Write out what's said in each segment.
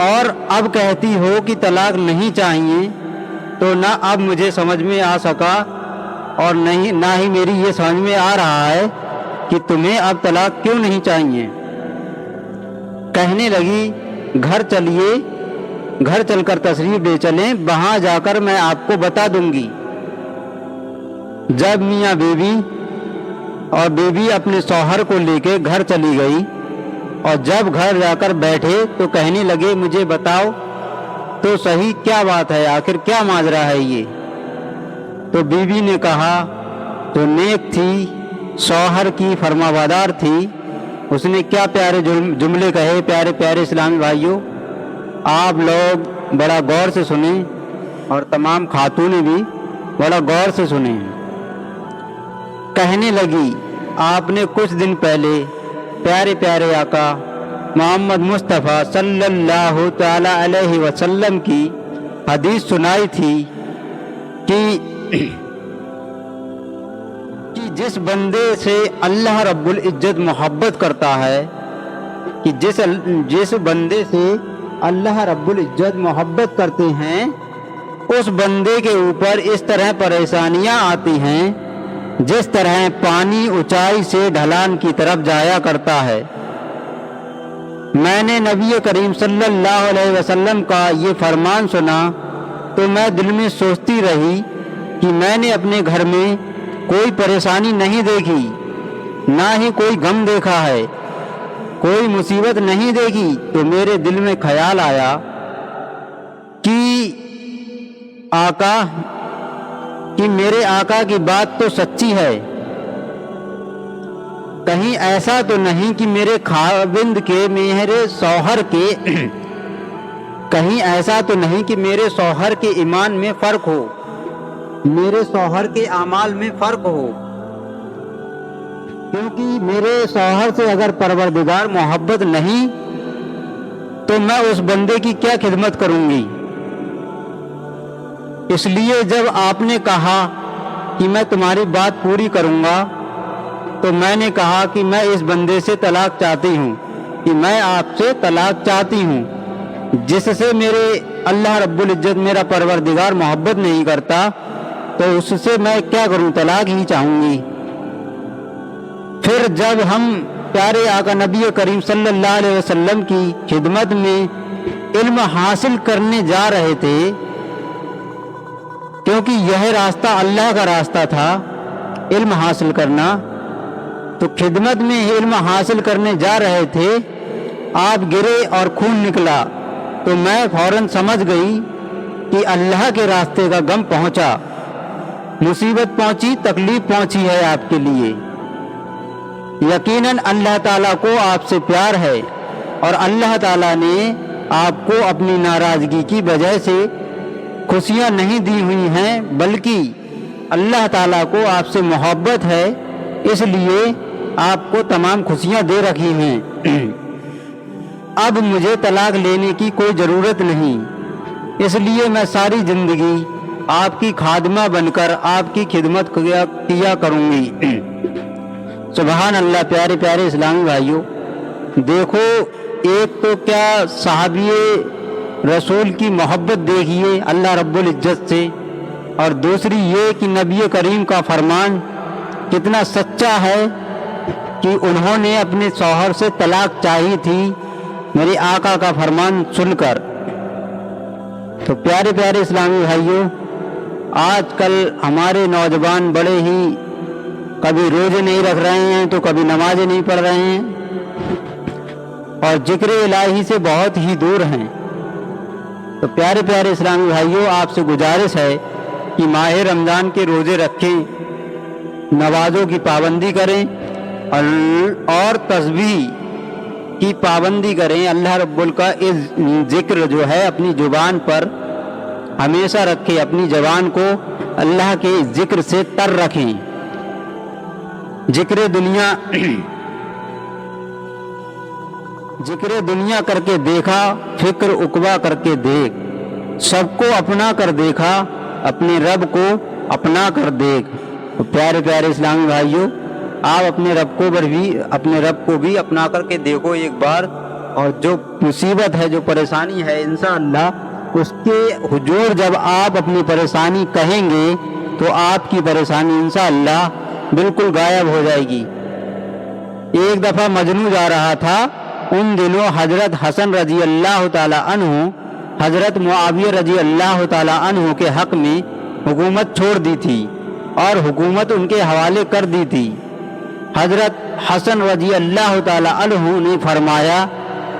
اور اب کہتی ہو کہ طلاق نہیں چاہیے، تو نہ اب مجھے سمجھ میں آ سکا اور نہ ہی میری یہ سمجھ میں آ رہا ہے کہ تمہیں اب طلاق کیوں نہیں چاہیے۔ کہنے لگی گھر چلیے، گھر چل کر تشریف لے چلیں، وہاں جا کر میں آپ کو بتا دوں گی۔ جب میاں بیوی اپنے شوہر کو لے کے گھر چلی گئی اور جب گھر جا کر بیٹھے تو کہنے لگے مجھے بتاؤ تو صحیح کیا بات ہے، آخر کیا ماجرا ہے یہ؟ تو بیوی نے کہا تو نیک تھی، شوہر کی فرمانبردار تھی، اس نے کیا پیارے جملے کہے۔ پیارے پیارے اسلامی بھائیوں، آپ لوگ بڑا غور سے سنیں اور تمام خاتونیں بھی بڑا غور سے سنیں۔ کہنے لگی آپ نے کچھ دن پہلے پیارے پیارے آقا محمد مصطفیٰ صلی اللہ تعالی علیہ وسلم کی حدیث سنائی تھی کہ جس بندے سے اللہ رب العزت محبت کرتا ہے، کہ جس بندے سے اللہ رب العزت محبت کرتے ہیں، اس بندے کے اوپر اس طرح پریشانیاں آتی ہیں جس طرح پانی اونچائی سے ڈھلان کی طرف جایا کرتا ہے۔ میں نے نبی کریم صلی اللہ علیہ وسلم کا یہ فرمان سنا تو میں دل میں سوچتی رہی کہ میں نے اپنے گھر میں کوئی پریشانی نہیں دیکھی، نہ ہی کوئی غم دیکھا ہے، کوئی مصیبت نہیں دیکھی۔ تو میرے دل میں خیال آیا کہ میرے آقا کی بات تو سچی ہے، کہیں ایسا تو نہیں کہ میرے خاوند کے میرے شوہر کے کہیں ایسا تو نہیں کہ میرے شوہر کے ایمان میں فرق ہو، میرے شوہر کے اعمال میں فرق ہو، کیونکہ میرے شوہر سے اگر پروردگار محبت نہیں تو میں اس بندے کی کیا خدمت کروں گی۔ اس لیے جب آپ نے کہا کہ میں تمہاری بات پوری کروں گا تو میں نے کہا کہ میں اس بندے سے طلاق چاہتی ہوں، کہ میں آپ سے طلاق چاہتی ہوں، جس سے میرے اللہ رب العزت میرا پروردگار محبت نہیں کرتا تو اس سے میں کیا کروں، طلاق ہی چاہوں گی۔ پھر جب ہم پیارے آقا نبی کریم صلی اللہ علیہ وسلم کی خدمت میں علم حاصل کرنے جا رہے تھے، کیونکہ یہ راستہ اللہ کا راستہ تھا علم حاصل کرنا، تو خدمت میں علم حاصل کرنے جا رہے تھے، آپ گرے اور خون نکلا تو میں فوراً سمجھ گئی کہ اللہ کے راستے کا غم پہنچا، مصیبت پہنچی، تکلیف پہنچی ہے آپ کے لیے۔ یقیناً اللہ تعالیٰ کو آپ سے پیار ہے اور اللہ تعالیٰ نے آپ کو اپنی ناراضگی کی وجہ سے خوشیاں نہیں دی ہوئی ہیں، بلکہ اللہ تعالیٰ کو آپ سے محبت ہے، اس لیے آپ کو تمام خوشیاں دے رکھی ہیں۔ اب مجھے طلاق لینے کی کوئی ضرورت نہیں، اس لیے میں ساری زندگی آپ کی خادمہ بن کر آپ کی خدمت کیا کروں گی۔ سبحان اللہ۔ پیارے پیارے اسلامی بھائیوں، دیکھو ایک تو کیا صحابی رسول کی محبت دیکھیے اللہ رب العزت سے، اور دوسری یہ کہ نبی کریم کا فرمان کتنا سچا ہے کہ انہوں نے اپنے شوہر سے طلاق چاہی تھی میرے آقا کا فرمان سن کر۔ تو پیارے پیارے اسلامی بھائیوں، آج کل ہمارے نوجوان بڑے ہی کبھی روزے نہیں رکھ رہے ہیں تو کبھی نمازیں نہیں پڑھ رہے ہیں اور ذکر الہی سے بہت ہی دور ہیں۔ تو پیارے پیارے اسلامی بھائیوں، آپ سے گزارش ہے کہ ماہ رمضان کے روزے رکھیں، نمازوں کی پابندی کریں اور تسبیح کی پابندی کریں۔ اللہ رب العزت ذکر جو ہے اپنی زبان پر ہمیشہ رکھیں، اپنی زبان کو اللہ کے ذکر سے تر رکھیں۔ ذکر دنیا کر کے دیکھا، فکر عقبہ کر کے دیکھ، سب کو اپنا کر دیکھا، اپنے رب کو اپنا کر دیکھ۔ تو پیارے پیارے اسلامی بھائیوں، آپ اپنے رب کو بھی اپنا کر کے دیکھو ایک بار، اور جو مصیبت ہے، جو پریشانی ہے، انشاءاللہ اس کے حضور جب آپ اپنی پریشانی کہیں گے تو آپ کی پریشانی انشاءاللہ بالکل غائب ہو جائے گی۔ ایک دفعہ مجنو جا رہا تھا، ان دنوں حضرت حسن رضی اللہ تعالی عنہ حضرت معاویہ رضی اللہ تعالی عنہ کے حق میں حکومت چھوڑ دی تھی اور حکومت ان کے حوالے کر دی تھی۔ حضرت حسن رضی اللہ تعالی عنہ نے فرمایا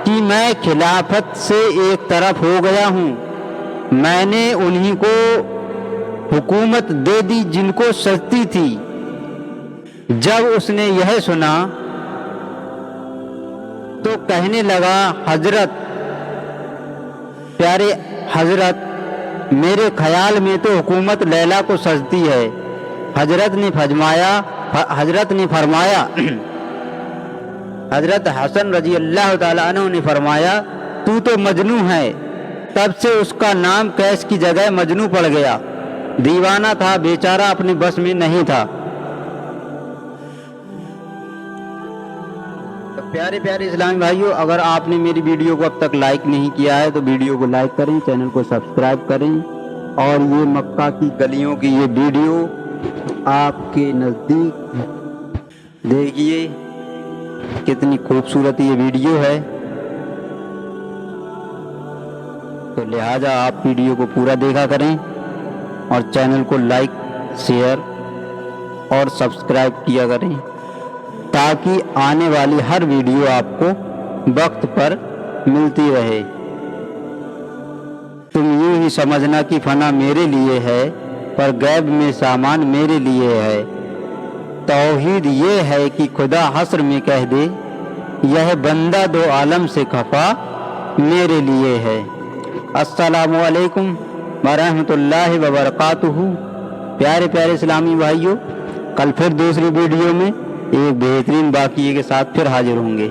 کہ میں خلافت سے ایک طرف ہو گیا ہوں، میں نے انہی کو حکومت دے دی جن کو سجتی تھی۔ جب اس نے یہ سنا تو کہنے لگا، حضرت، پیارے حضرت، میرے خیال میں تو حکومت لیلا کو سجتی ہے۔ حضرت نے فرمایا حضرت حسن رضی اللہ تعالی عنہ نے فرمایا، تو تو مجنو ہے۔ تب سے اس کا نام قیس کی جگہ مجنو پڑ گیا۔ دیوانہ تھا، بیچارہ اپنے بس میں نہیں تھا۔ پیارے پیارے اسلامی بھائیوں، اگر آپ نے میری ویڈیو کو اب تک لائک نہیں کیا ہے تو ویڈیو کو لائک کریں، چینل کو سبسکرائب کریں، اور یہ مکہ کی گلیوں کی یہ ویڈیو آپ کے نزدیک دیکھیے، کتنی خوبصورت یہ ویڈیو ہے۔ تو لہٰذا آپ ویڈیو کو پورا دیکھا کریں اور چینل کو لائک، شیئر اور سبسکرائب کیا کریں تاکہ آنے والی ہر ویڈیو آپ کو وقت پر ملتی رہے۔ تم یوں ہی سمجھنا کہ فنا میرے لیے ہے، پر غیب میں سامان میرے لیے ہے۔ توحید یہ ہے کہ خدا حشر میں کہہ دے، یہ بندہ دو عالم سے خفا میرے لیے ہے۔ السلام علیکم ورحمۃ اللہ وبرکاتہ۔ پیارے پیارے اسلامی بھائیوں، کل پھر دوسری ویڈیو میں ایک بہترین واقعے کے ساتھ پھر حاضر ہوں گے۔